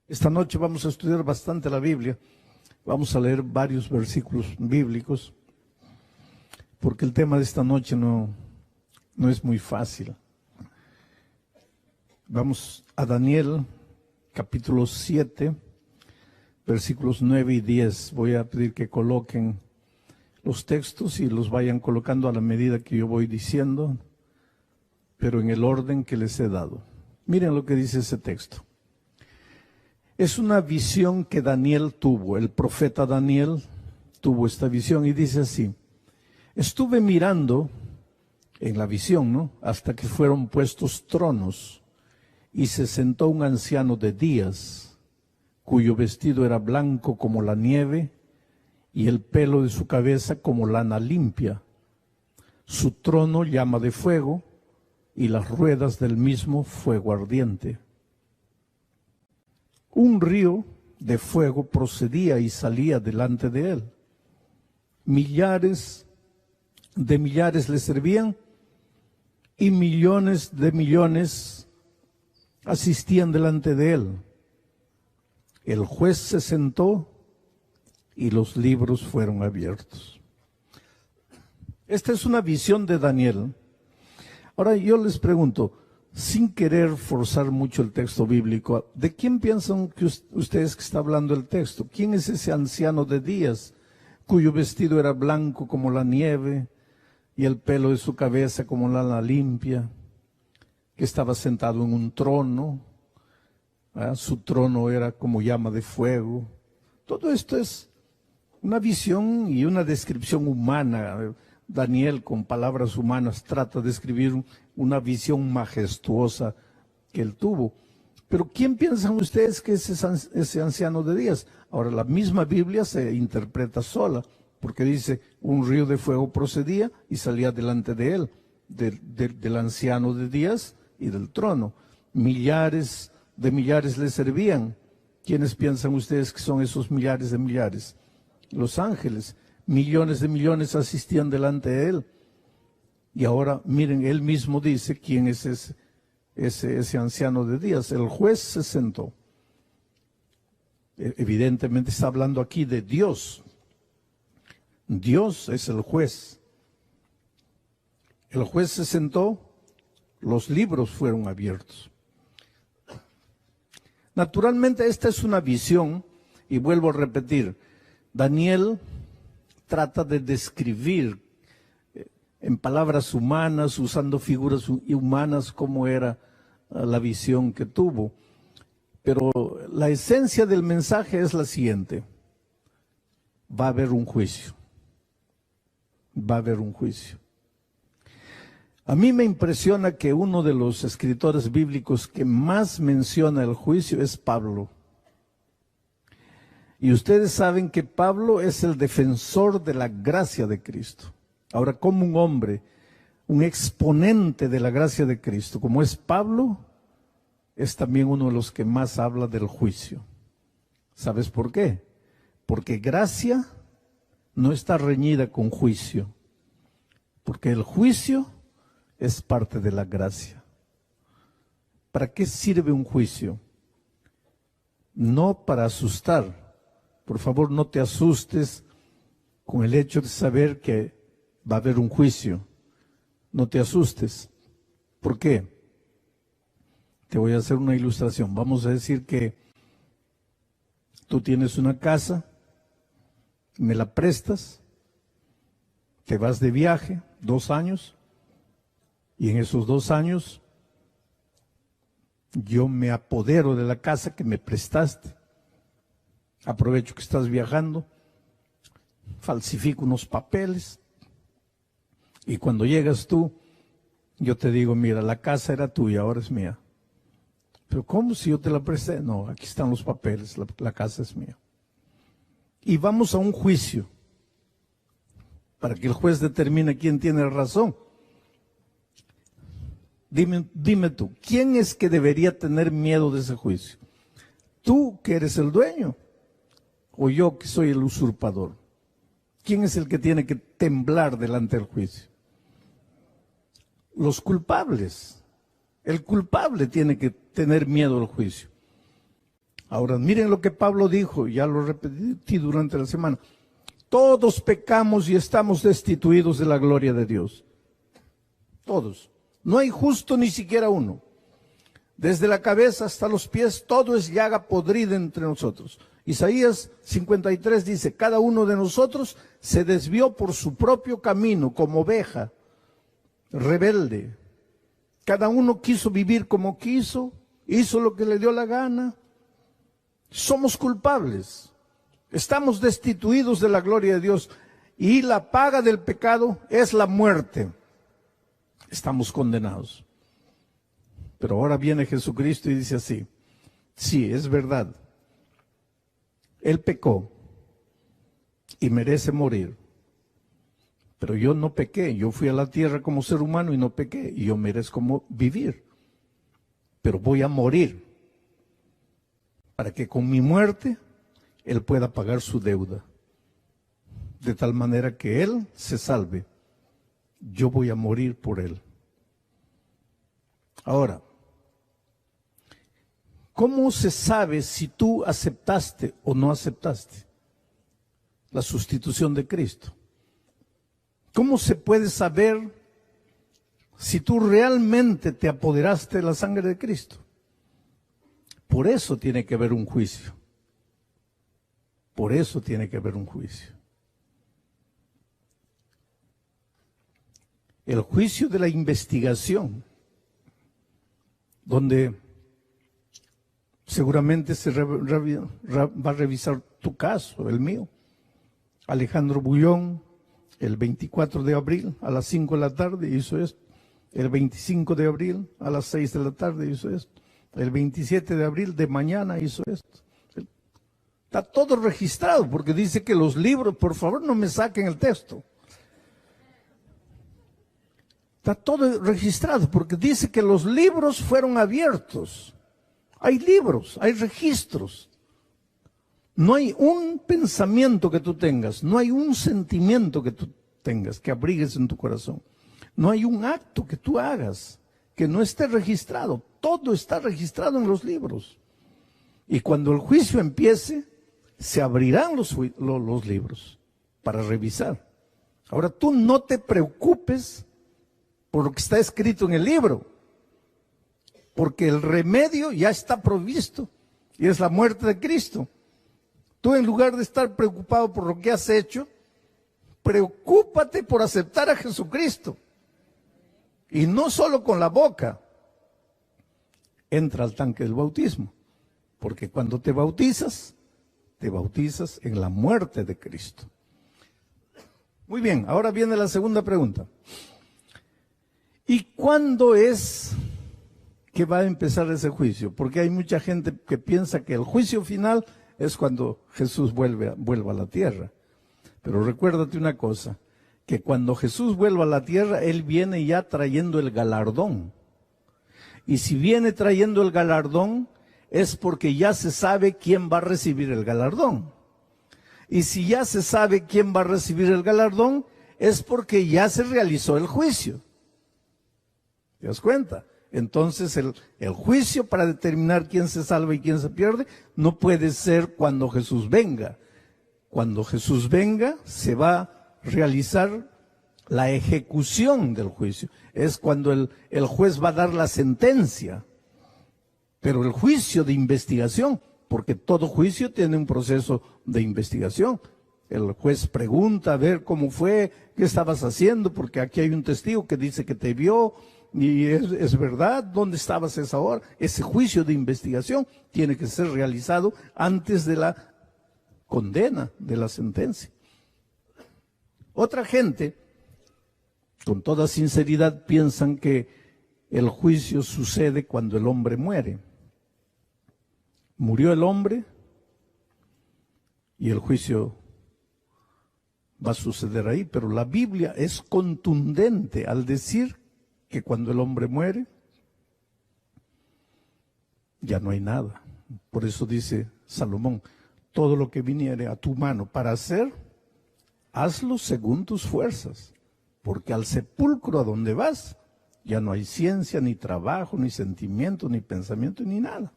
Esta noche vamos a estudiar bastante la Biblia. Vamos a leer varios versículos bíblicos, porque el tema de esta noche no es muy fácil. Vamos a Daniel, capítulo 7, versículos 9 y 10. Voy a pedir que coloquen los textos y los vayan colocando a la medida que yo voy diciendo, pero en el orden que les he dado. Miren lo que dice ese texto. Es una visión que Daniel tuvo, el profeta Daniel tuvo esta visión y dice así: estuve mirando en la visión, hasta que fueron puestos tronos y se sentó un anciano de días, cuyo vestido era blanco como la nieve y el pelo de su cabeza como lana limpia. Su trono llama de fuego y las ruedas del mismo fuego ardiente. Un río de fuego procedía y salía delante de él. Millares de millares le servían y millones de millones asistían delante de él. El juez se sentó y los libros fueron abiertos. Esta es una visión de Daniel. Ahora yo les pregunto, sin querer forzar mucho el texto bíblico, ¿de quién piensan que ustedes que está hablando el texto? ¿Quién es ese anciano de días, cuyo vestido era blanco como la nieve y el pelo de su cabeza como lana limpia, que estaba sentado en un trono? Su trono era como llama de fuego. Todo esto es una visión y una descripción humana. Daniel, con palabras humanas, trata de escribir una visión majestuosa que él tuvo. Pero ¿quién piensan ustedes que es ese anciano de días? Ahora, la misma Biblia se interpreta sola, porque dice, un río de fuego procedía y salía delante de él, del anciano de días y del trono. Millares de millares le servían. ¿Quiénes piensan ustedes que son esos millares de millares? Los ángeles. Millones de millones asistían delante de él. Y ahora, miren, él mismo dice quién es ese anciano de días. El juez se sentó. Evidentemente está hablando aquí de Dios. Dios es el juez. El juez se sentó, los libros fueron abiertos. Naturalmente esta es una visión, y vuelvo a repetir, Daniel trata de describir en palabras humanas, usando figuras humanas, cómo era la visión que tuvo. Pero la esencia del mensaje es la siguiente: va a haber un juicio. Va a haber un juicio. A mí me impresiona que uno de los escritores bíblicos que más menciona el juicio es Pablo. Y ustedes saben que Pablo es el defensor de la gracia de Cristo. Ahora, como un hombre, un exponente de la gracia de Cristo, como es Pablo, es también uno de los que más habla del juicio. ¿Sabes por qué? Porque gracia no está reñida con juicio. Porque el juicio es parte de la gracia. ¿Para qué sirve un juicio? No para asustar. Por favor, no te asustes con el hecho de saber que va a haber un juicio. No te asustes. ¿Por qué? Te voy a hacer una ilustración. Vamos a decir que tú tienes una casa, me la prestas, te vas de viaje 2 años, y en esos 2 años yo me apodero de la casa que me prestaste. Aprovecho que estás viajando, falsifico unos papeles y cuando llegas tú, yo te digo, mira, la casa era tuya, ahora es mía. Pero ¿cómo si yo te la presté? No, aquí están los papeles, la casa es mía. Y vamos a un juicio para que el juez determine quién tiene razón. Dime tú, ¿quién es que debería tener miedo de ese juicio? ¿Tú que eres el dueño? ¿O yo que soy el usurpador? ¿Quién es el que tiene que temblar delante del juicio? Los culpables. El culpable tiene que tener miedo al juicio. Ahora, miren lo que Pablo dijo, ya lo repetí durante la semana. Todos pecamos y estamos destituidos de la gloria de Dios. Todos. No hay justo ni siquiera uno. Desde la cabeza hasta los pies, todo es llaga podrida entre nosotros. Isaías 53 dice, cada uno de nosotros se desvió por su propio camino como oveja, rebelde. Cada uno quiso vivir como quiso, hizo lo que le dio la gana. Somos culpables. Estamos destituidos de la gloria de Dios. Y la paga del pecado es la muerte. Estamos condenados. Pero ahora viene Jesucristo y dice así, sí, es verdad, Él pecó y merece morir, pero yo no pequé, yo fui a la tierra como ser humano y no pequé, y yo merezco vivir, pero voy a morir, para que con mi muerte Él pueda pagar su deuda, de tal manera que Él se salve, yo voy a morir por Él. Ahora, ¿cómo se sabe si tú aceptaste o no aceptaste la sustitución de Cristo? ¿Cómo se puede saber si tú realmente te apoderaste de la sangre de Cristo? Por eso tiene que haber un juicio. Por eso tiene que haber un juicio. El juicio de la investigación, donde seguramente se va a revisar tu caso, el mío. Alejandro Bullón, el 24 de abril a las 5 de la tarde hizo esto. El 25 de abril a las 6 de la tarde hizo esto. El 27 de abril de mañana hizo esto. Está todo registrado porque dice que los libros, por favor no me saquen el texto. Está todo registrado porque dice que los libros fueron abiertos. Hay libros, hay registros. No hay un pensamiento que tú tengas, no hay un sentimiento que tú tengas, que abrigues en tu corazón. No hay un acto que tú hagas que no esté registrado. Todo está registrado en los libros. Y cuando el juicio empiece, se abrirán los libros para revisar. Ahora tú no te preocupes por lo que está escrito en el libro, porque el remedio ya está provisto y es la muerte de Cristo. Tú, en lugar de estar preocupado por lo que has hecho, preocúpate por aceptar a Jesucristo. Y no solo con la boca, entra al tanque del bautismo, porque cuando te bautizas en la muerte de Cristo. Muy bien, ahora viene la segunda pregunta. ¿Y cuándo es que va a empezar ese juicio? Porque hay mucha gente que piensa que el juicio final es cuando Jesús vuelva a la tierra. Pero recuérdate una cosa, que cuando Jesús vuelva a la tierra, Él viene ya trayendo el galardón. Y si viene trayendo el galardón, es porque ya se sabe quién va a recibir el galardón. Y si ya se sabe quién va a recibir el galardón, es porque ya se realizó el juicio. ¿Te das cuenta? Entonces el juicio para determinar quién se salva y quién se pierde no puede ser cuando Jesús venga. Cuando Jesús venga se va a realizar la ejecución del juicio. Es cuando el juez va a dar la sentencia. Pero el juicio de investigación, porque todo juicio tiene un proceso de investigación. El juez pregunta a ver cómo fue, qué estabas haciendo, porque aquí hay un testigo que dice que te vio. Y es verdad, ¿dónde estabas a esa hora? Ese juicio de investigación tiene que ser realizado antes de la condena, de la sentencia. Otra gente, con toda sinceridad, piensan que el juicio sucede cuando el hombre muere. Murió el hombre y el juicio va a suceder ahí, pero la Biblia es contundente al decir que cuando el hombre muere, ya no hay nada. Por eso dice Salomón, todo lo que viniere a tu mano para hacer, hazlo según tus fuerzas, porque al sepulcro a donde vas, ya no hay ciencia, ni trabajo, ni sentimiento, ni pensamiento, ni nada.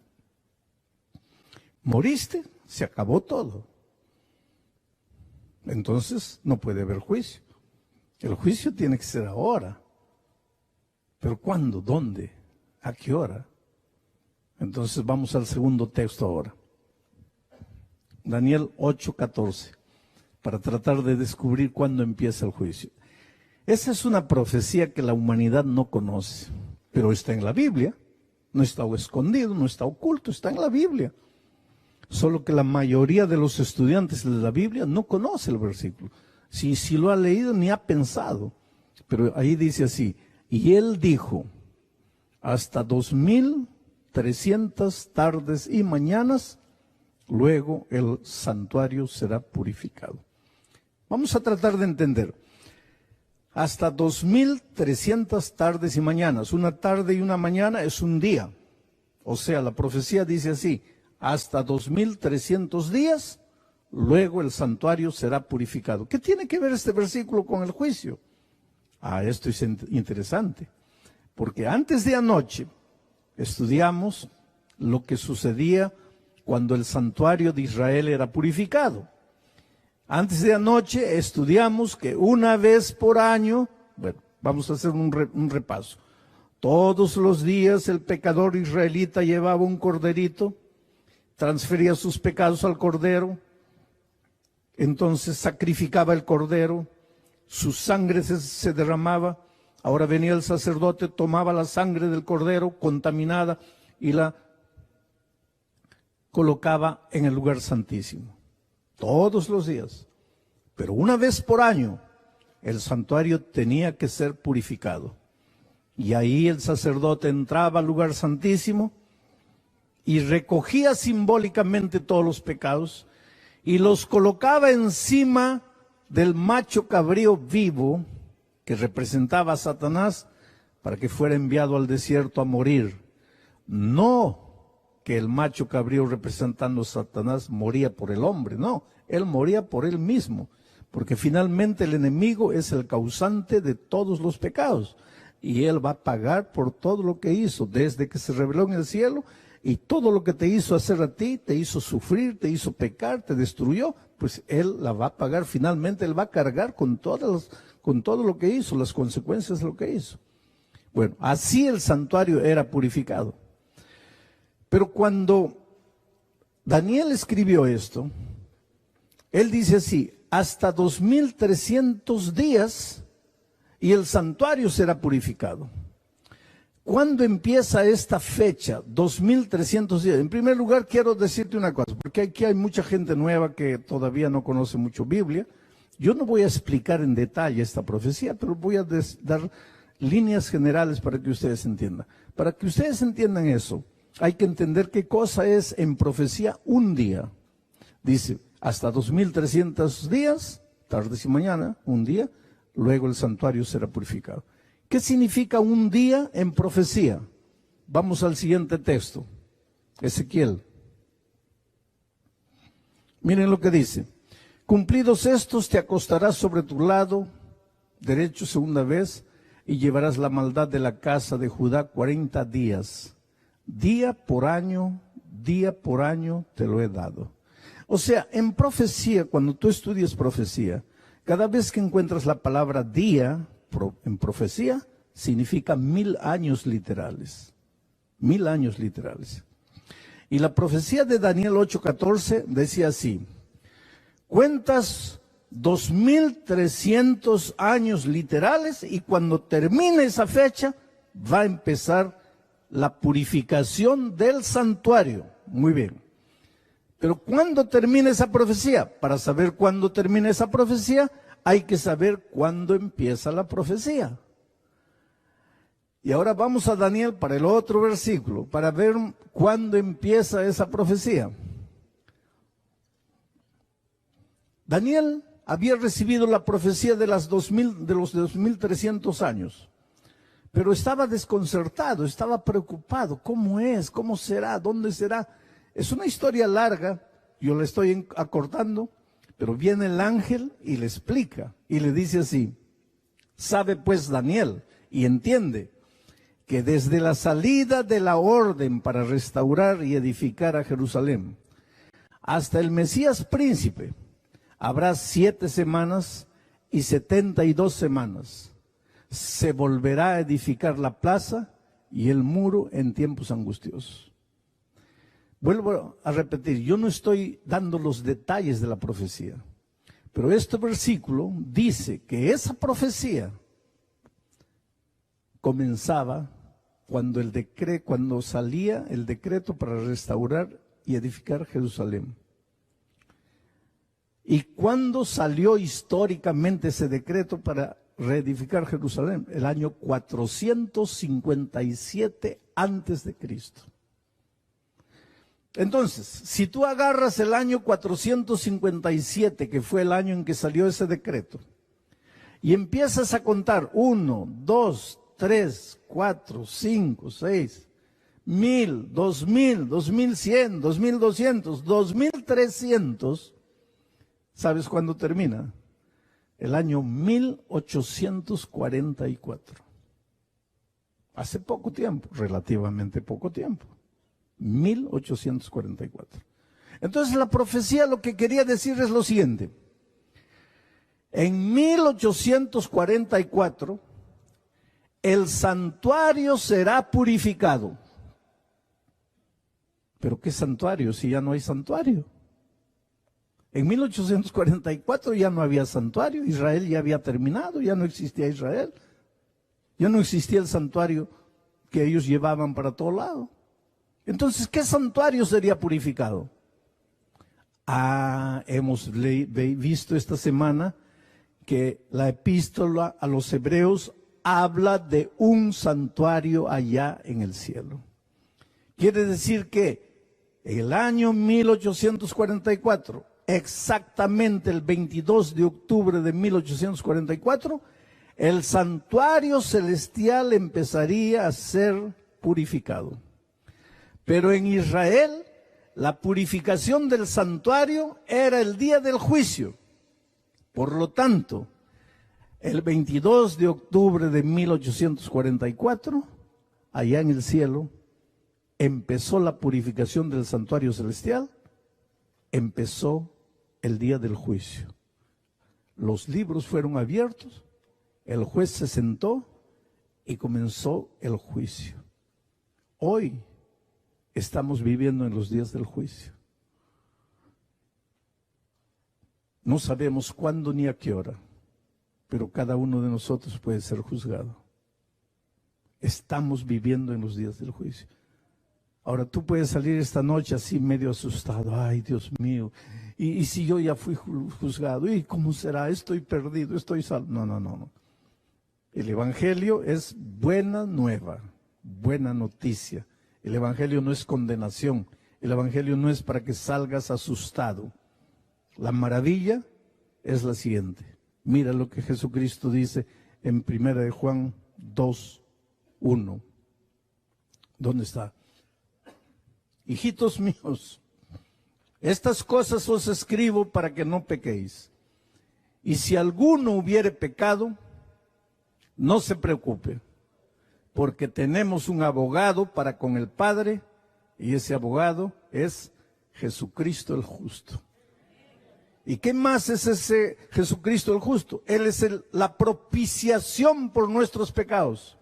Moriste, se acabó todo. Entonces no puede haber juicio. El juicio tiene que ser ahora. ¿Pero cuándo? ¿Dónde? ¿A qué hora? Entonces vamos al segundo texto ahora. Daniel 8:14, para tratar de descubrir cuándo empieza el juicio. Esa es una profecía que la humanidad no conoce, pero está en la Biblia. No está escondido, no está oculto, está en la Biblia. Solo que la mayoría de los estudiantes de la Biblia no conoce el versículo. Si lo ha leído ni ha pensado. Pero ahí dice así, y él dijo, hasta 2300 tardes y mañanas, luego el santuario será purificado. Vamos a tratar de entender. Hasta 2300 tardes y mañanas. Una tarde y una mañana es un día. O sea, la profecía dice así, hasta 2300 días, luego el santuario será purificado. ¿Qué tiene que ver este versículo con el juicio? Esto es interesante. Porque antes de anoche estudiamos lo que sucedía cuando el santuario de Israel era purificado. Antes de anoche estudiamos que una vez por año, bueno, vamos a hacer un repaso. Todos los días el pecador israelita llevaba un corderito, transfería sus pecados al cordero, entonces sacrificaba el cordero, su sangre se derramaba, ahora venía el sacerdote, tomaba la sangre del cordero contaminada y la colocaba en el lugar santísimo. Todos los días. Pero una vez por año, el santuario tenía que ser purificado. Y ahí el sacerdote entraba al lugar santísimo y recogía simbólicamente todos los pecados y los colocaba encima del macho cabrío vivo que representaba a Satanás para que fuera enviado al desierto a morir. No que el macho cabrío representando a Satanás moría por el hombre, no, él moría por él mismo, porque finalmente el enemigo es el causante de todos los pecados y él va a pagar por todo lo que hizo desde que se reveló en el cielo y todo lo que te hizo hacer a ti, te hizo sufrir, te hizo pecar, te destruyó, pues él la va a pagar finalmente, él va a cargar con todo lo que hizo, las consecuencias de lo que hizo. Bueno, así el santuario era purificado. Pero cuando Daniel escribió esto, él dice así, hasta 2300 días y el santuario será purificado. ¿Cuándo empieza esta fecha? 2300 días. En primer lugar, quiero decirte una cosa, porque aquí hay mucha gente nueva que todavía no conoce mucho Biblia. Yo no voy a explicar en detalle esta profecía, pero voy a dar líneas generales para que ustedes entiendan. Para que ustedes entiendan eso, hay que entender qué cosa es en profecía un día. Dice, hasta 2300 días, tardes y mañana, un día, luego el santuario será purificado. ¿Qué significa un día en profecía? Vamos al siguiente texto, Ezequiel. Miren lo que dice. Cumplidos estos, te acostarás sobre tu lado derecho segunda vez y llevarás la maldad de la casa de Judá 40 días. Día por año te lo he dado. O sea, en profecía, cuando tú estudias profecía, cada vez que encuentras la palabra día en profecía, significa 1000 años literales. 1000 años literales. Y la profecía de Daniel 8:14 decía así, cuentas 2300 años literales y cuando termine esa fecha va a empezar la purificación del santuario. Muy bien. Pero ¿cuándo termina esa profecía? Para saber cuándo termina esa profecía, hay que saber cuándo empieza la profecía. Y ahora vamos a Daniel para el otro versículo, para ver cuándo empieza esa profecía. Daniel había recibido la profecía de los 2300 años. Pero estaba desconcertado, estaba preocupado. ¿Cómo es? ¿Cómo será? ¿Dónde será? Es una historia larga, yo la estoy acortando, pero viene el ángel y le explica, y le dice así, sabe pues Daniel, y entiende, que desde la salida de la orden para restaurar y edificar a Jerusalén, hasta el Mesías príncipe habrá 7 semanas y 72 semanas. Se volverá a edificar la plaza y el muro en tiempos angustiosos. Vuelvo a repetir, yo no estoy dando los detalles de la profecía, pero este versículo dice que esa profecía comenzaba cuando salía el decreto para restaurar y edificar Jerusalén. ¿Y cuándo salió históricamente ese decreto para reedificar Jerusalén? El año 457 antes de Cristo. Entonces, si tú agarras el año 457, que fue el año en que salió ese decreto, y empiezas a contar 1, 2, 3, 4, 5, 6, 1000, 2000, 2100, 2200, 2300, ¿sabes cuándo termina? El año 1844. Hace poco tiempo, relativamente poco tiempo. 1844. Entonces la profecía lo que quería decir es lo siguiente. En 1844 el santuario será purificado. ¿Pero qué santuario si ya no hay santuario? En 1844 ya no había santuario, Israel ya había terminado, ya no existía Israel. Ya no existía el santuario que ellos llevaban para todo lado. Entonces, ¿qué santuario sería purificado? Hemos visto esta semana que la epístola a los hebreos habla de un santuario allá en el cielo. Quiere decir que en el año 1844, exactamente el 22 de octubre de 1844, el santuario celestial empezaría a ser purificado. Pero en Israel, la purificación del santuario era el día del juicio. Por lo tanto, el 22 de octubre de 1844, allá en el cielo, empezó la purificación del santuario celestial, empezó el día del juicio. Los libros fueron abiertos, el juez se sentó y comenzó el juicio. Hoy estamos viviendo en los días del juicio. No sabemos cuándo ni a qué hora, pero cada uno de nosotros puede ser juzgado. Estamos viviendo en los días del juicio. Ahora tú puedes salir esta noche así medio asustado. Ay, Dios mío, y si yo ya fui juzgado, ¿y cómo será? Estoy perdido, estoy salvo. No. El Evangelio es buena nueva, buena noticia. El Evangelio no es condenación. El Evangelio no es para que salgas asustado. La maravilla es la siguiente. Mira lo que Jesucristo dice en 1 Juan 2:1. ¿Dónde está? Hijitos míos, estas cosas os escribo para que no pequéis. Y si alguno hubiere pecado, no se preocupe, porque tenemos un abogado para con el Padre, y ese abogado es Jesucristo el justo. ¿Y qué más es ese Jesucristo el justo? Él es la propiciación por nuestros pecados.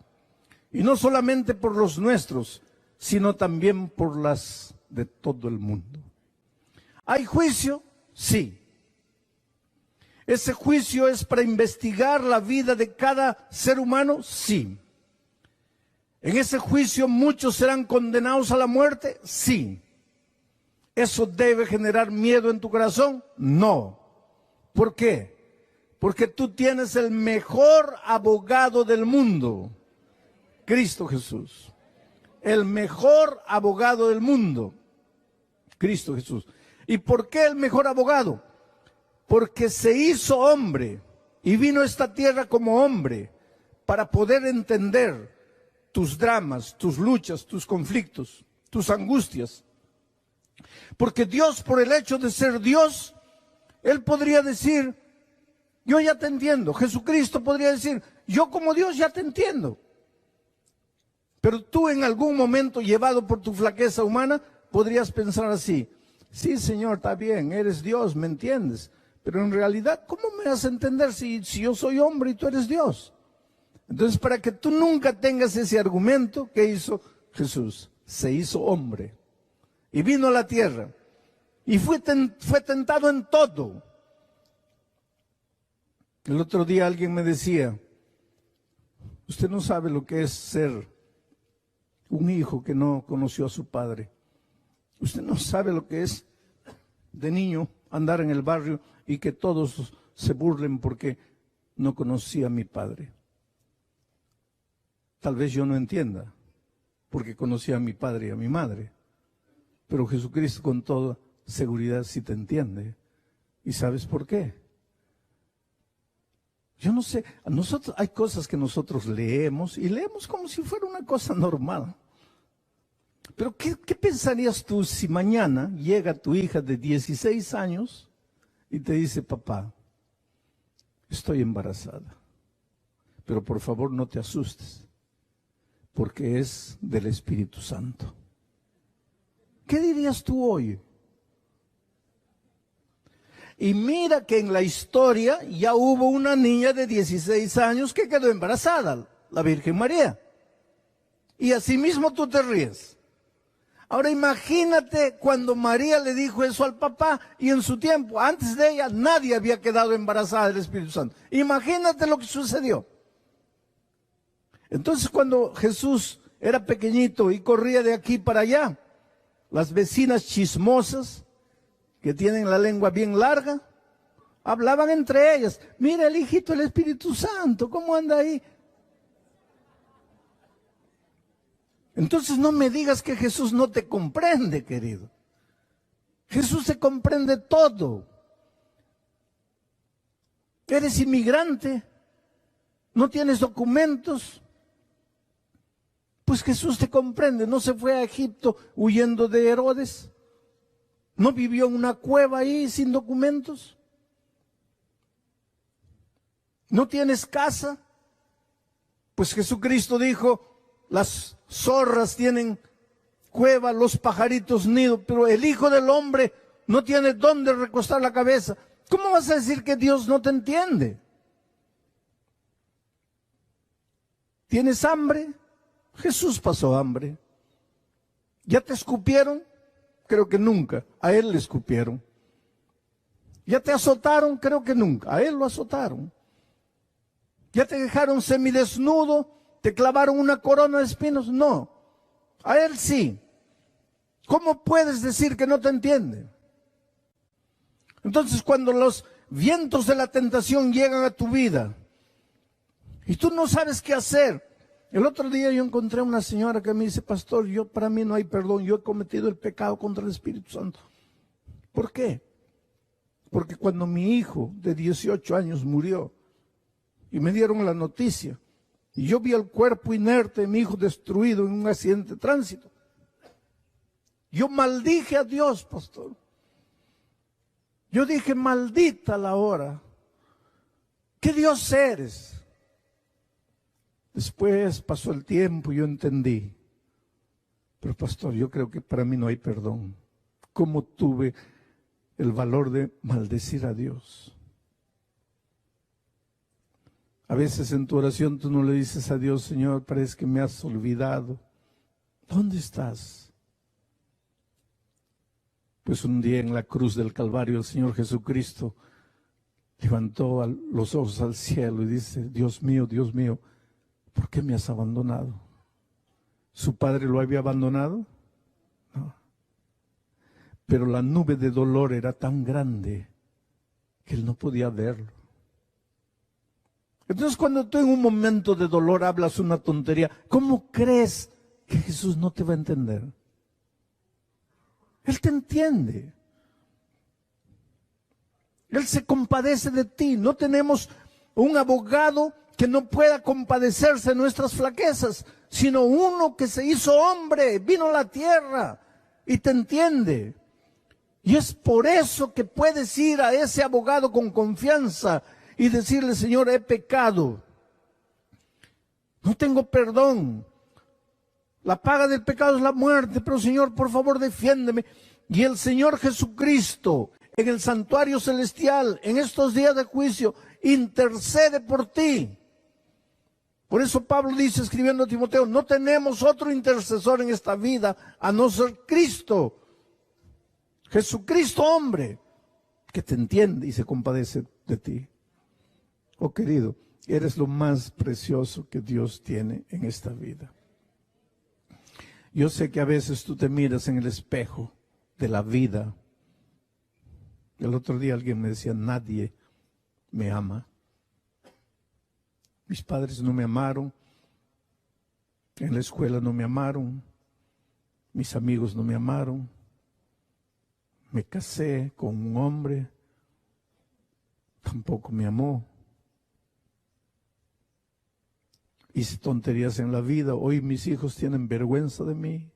Y no solamente por los nuestros, sino también por las de todo el mundo. ¿Hay juicio? Sí. ¿Ese juicio es para investigar la vida de cada ser humano? Sí. ¿En ese juicio muchos serán condenados a la muerte? Sí. ¿Eso debe generar miedo en tu corazón? No. ¿Por qué? Porque tú tienes el mejor abogado del mundo, Cristo Jesús. El mejor abogado del mundo, Cristo Jesús. ¿Y por qué el mejor abogado? Porque se hizo hombre y vino a esta tierra como hombre para poder entender tus dramas, tus luchas, tus conflictos, tus angustias. Porque Dios, por el hecho de ser Dios, Él podría decir, yo ya te entiendo. Jesucristo podría decir, yo como Dios ya te entiendo. Pero tú en algún momento, llevado por tu flaqueza humana, podrías pensar así, Sí, Señor, está bien, eres Dios, ¿me entiendes? Pero en realidad, ¿cómo me vas a entender si yo soy hombre y tú eres Dios? Entonces, para que tú nunca tengas ese argumento, ¿qué hizo Jesús? Se hizo hombre y vino a la tierra y fue tentado en todo. El otro día alguien me decía, usted no sabe lo que es ser un hijo que no conoció a su padre. Usted no sabe lo que es de niño andar en el barrio y que todos se burlen porque no conocía a mi padre. Tal vez yo no entienda, porque conocía a mi padre y a mi madre. Pero Jesucristo con toda seguridad sí te entiende. ¿Y sabes por qué? Yo no sé, hay cosas que nosotros leemos y leemos como si fuera una cosa normal. Pero ¿qué pensarías tú si mañana llega tu hija de 16 años y te dice, papá, estoy embarazada, pero por favor no te asustes, porque es del Espíritu Santo? ¿Qué dirías tú hoy? Y mira que en la historia ya hubo una niña de 16 años que quedó embarazada, la Virgen María. Y así mismo tú te ríes. Ahora imagínate cuando María le dijo eso al papá y en su tiempo, antes de ella, nadie había quedado embarazada del Espíritu Santo. Imagínate lo que sucedió. Entonces cuando Jesús era pequeñito y corría de aquí para allá, las vecinas chismosas, que tienen la lengua bien larga, hablaban entre ellas, mira el hijito del Espíritu Santo, ¿cómo anda ahí? Entonces no me digas que Jesús no te comprende, querido. Jesús te comprende todo. Eres inmigrante, no tienes documentos, pues Jesús te comprende. No se fue a Egipto huyendo de Herodes. ¿No vivió en una cueva ahí sin documentos? ¿No tienes casa? Pues Jesucristo dijo, las zorras tienen cueva, los pajaritos nido, pero el Hijo del Hombre no tiene dónde recostar la cabeza. ¿Cómo vas a decir que Dios no te entiende? ¿Tienes hambre? Jesús pasó hambre. ¿Ya te escupieron? Creo que nunca. A él le escupieron. ¿Ya te azotaron? Creo que nunca. A él lo azotaron. ¿Ya te dejaron semidesnudo? ¿Te clavaron una corona de espinos? No. A él sí. ¿Cómo puedes decir que no te entiende? Entonces, cuando los vientos de la tentación llegan a tu vida y tú no sabes qué hacer. El otro día yo encontré una señora que me dice, pastor, para mí no hay perdón, yo he cometido el pecado contra el Espíritu Santo. ¿Por qué? Porque cuando mi hijo de 18 años murió y me dieron la noticia y yo vi el cuerpo inerte de mi hijo destruido en un accidente de tránsito, yo maldije a Dios, pastor. Yo dije, maldita la hora. ¿Qué Dios eres? Después pasó el tiempo y yo entendí. Pero pastor, yo creo que para mí no hay perdón. ¿Cómo tuve el valor de maldecir a Dios? A veces en tu oración tú no le dices a Dios, Señor, parece que me has olvidado. ¿Dónde estás? Pues un día en la cruz del Calvario el Señor Jesucristo levantó los ojos al cielo y dice, Dios mío, ¿por qué me has abandonado? ¿Su padre lo había abandonado? No. Pero la nube de dolor era tan grande que él no podía verlo. Entonces cuando tú en un momento de dolor hablas una tontería, ¿cómo crees que Jesús no te va a entender? Él te entiende. Él se compadece de ti. No tenemos un abogado que no pueda compadecerse de nuestras flaquezas, sino uno que se hizo hombre, vino a la tierra y te entiende. Y es por eso que puedes ir a ese abogado con confianza y decirle, Señor, he pecado, no tengo perdón, la paga del pecado es la muerte, pero Señor, por favor, defiéndeme. Y el Señor Jesucristo, en el santuario celestial, en estos días de juicio, intercede por ti. Por eso Pablo dice, escribiendo a Timoteo, no tenemos otro intercesor en esta vida, a no ser Cristo. Jesucristo, hombre, que te entiende y se compadece de ti. Oh querido, eres lo más precioso que Dios tiene en esta vida. Yo sé que a veces tú te miras en el espejo de la vida. El otro día alguien me decía, nadie me ama. Mis padres no me amaron, en la escuela no me amaron, mis amigos no me amaron, me casé con un hombre, tampoco me amó. Hice tonterías en la vida, hoy mis hijos tienen vergüenza de mí,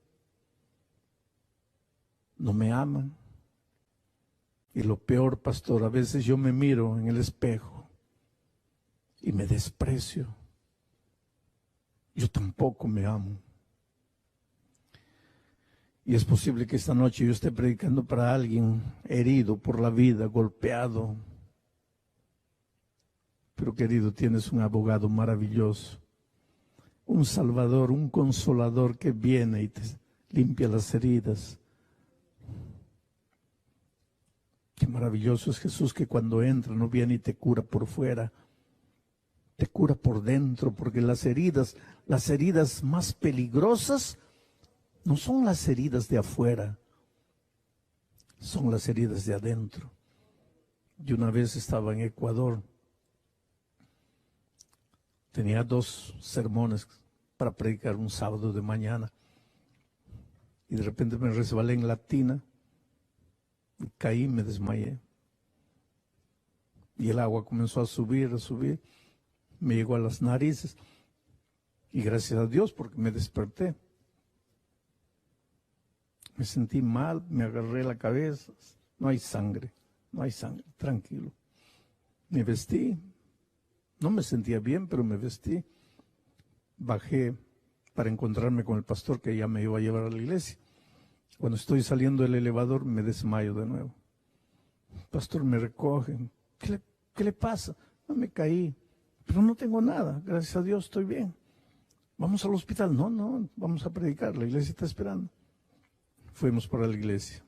no me aman. Y lo peor, pastor, a veces yo me miro en el espejo y me desprecio. Yo tampoco me amo. Y es posible que esta noche yo esté predicando para alguien herido por la vida, golpeado. Pero querido, tienes un abogado maravilloso, un salvador, un consolador que viene y te limpia las heridas. Qué maravilloso es Jesús, que cuando entra no viene y te cura por fuera, te cura por dentro, porque las heridas más peligrosas no son las heridas de afuera, son las heridas de adentro. Yo una vez estaba en Ecuador, tenía 2 sermones para predicar un sábado de mañana, y de repente me resbalé en la tina, y caí y me desmayé. Y el agua comenzó a subir, me llegó a las narices, y gracias a Dios porque me desperté. Me sentí mal, me agarré la cabeza, no hay sangre, tranquilo. Me vestí, no me sentía bien, pero me vestí. Bajé para encontrarme con el pastor que ya me iba a llevar a la iglesia. Cuando estoy saliendo del elevador me desmayo de nuevo. El pastor me recoge. ¿Qué le pasa? No, me caí, pero no tengo nada, gracias a Dios estoy bien. Vamos al hospital. No, vamos a predicar, la iglesia está esperando. Fuimos para la iglesia.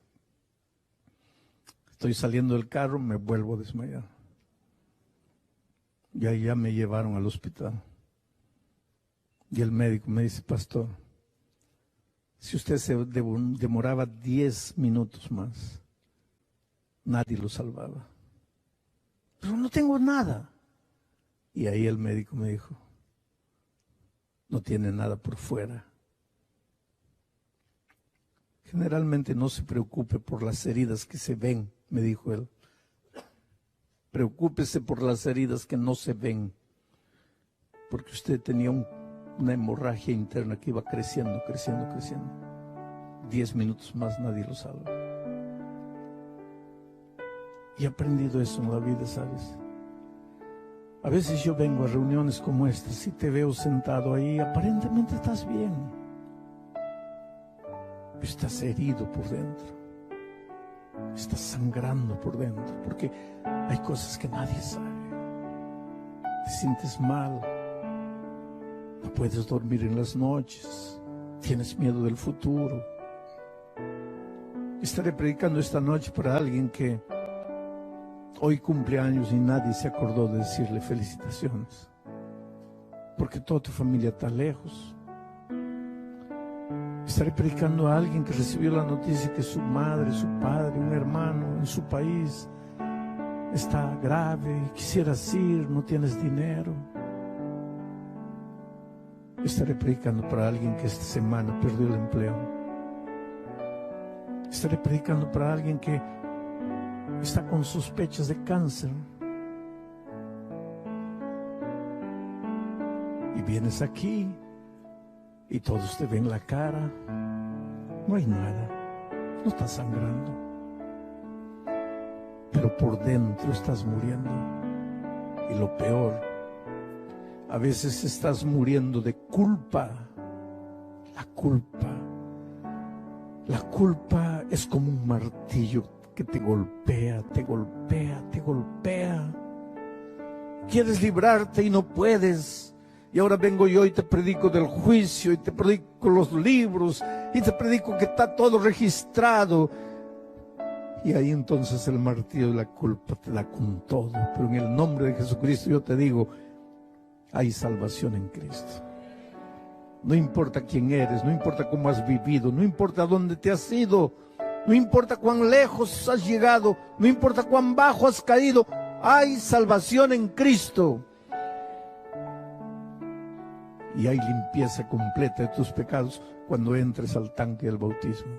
Estoy saliendo del carro, me vuelvo a desmayar. Y ahí ya me llevaron al hospital. Y el médico me dice, pastor, si usted se demoraba 10 minutos más, nadie lo salvaba. Pero no tengo nada. Y ahí el médico me dijo, no tiene nada por fuera. Generalmente no se preocupe por las heridas que se ven, me dijo él. Preocúpese por las heridas que no se ven. Porque usted tenía una hemorragia interna que iba creciendo. 10 minutos más nadie lo salva. Y he aprendido eso en la vida, ¿sabes? A veces yo vengo a reuniones como estas y te veo sentado ahí, aparentemente estás bien. Estás herido por dentro, estás sangrando por dentro, porque hay cosas que nadie sabe. Te sientes mal, no puedes dormir en las noches, tienes miedo del futuro. Estaré predicando esta noche para alguien que hoy cumple años y nadie se acordó de decirle felicitaciones, porque toda tu familia está lejos. Estaré predicando a alguien que recibió la noticia que su madre, su padre, un hermano en su país está grave, quisieras ir, no tienes dinero. Estaré predicando para alguien que esta semana perdió el empleo. Estaré predicando para alguien que está con sospechas de cáncer. Y vienes aquí y todos te ven la cara, no hay nada, no estás sangrando, pero por dentro estás muriendo. Y lo peor, a veces estás muriendo de culpa. La culpa es como un martillo que te golpea, te golpea, te golpea. Quieres librarte y no puedes. Y ahora vengo yo y te predico del juicio, y te predico los libros, y te predico que está todo registrado. Y ahí entonces el martillo de la culpa te da con todo. Pero en el nombre de Jesucristo yo te digo, hay salvación en Cristo. No importa quién eres, no importa cómo has vivido, no importa dónde te has ido, no importa cuán lejos has llegado, no importa cuán bajo has caído, hay salvación en Cristo. Y hay limpieza completa de tus pecados cuando entres al tanque del bautismo.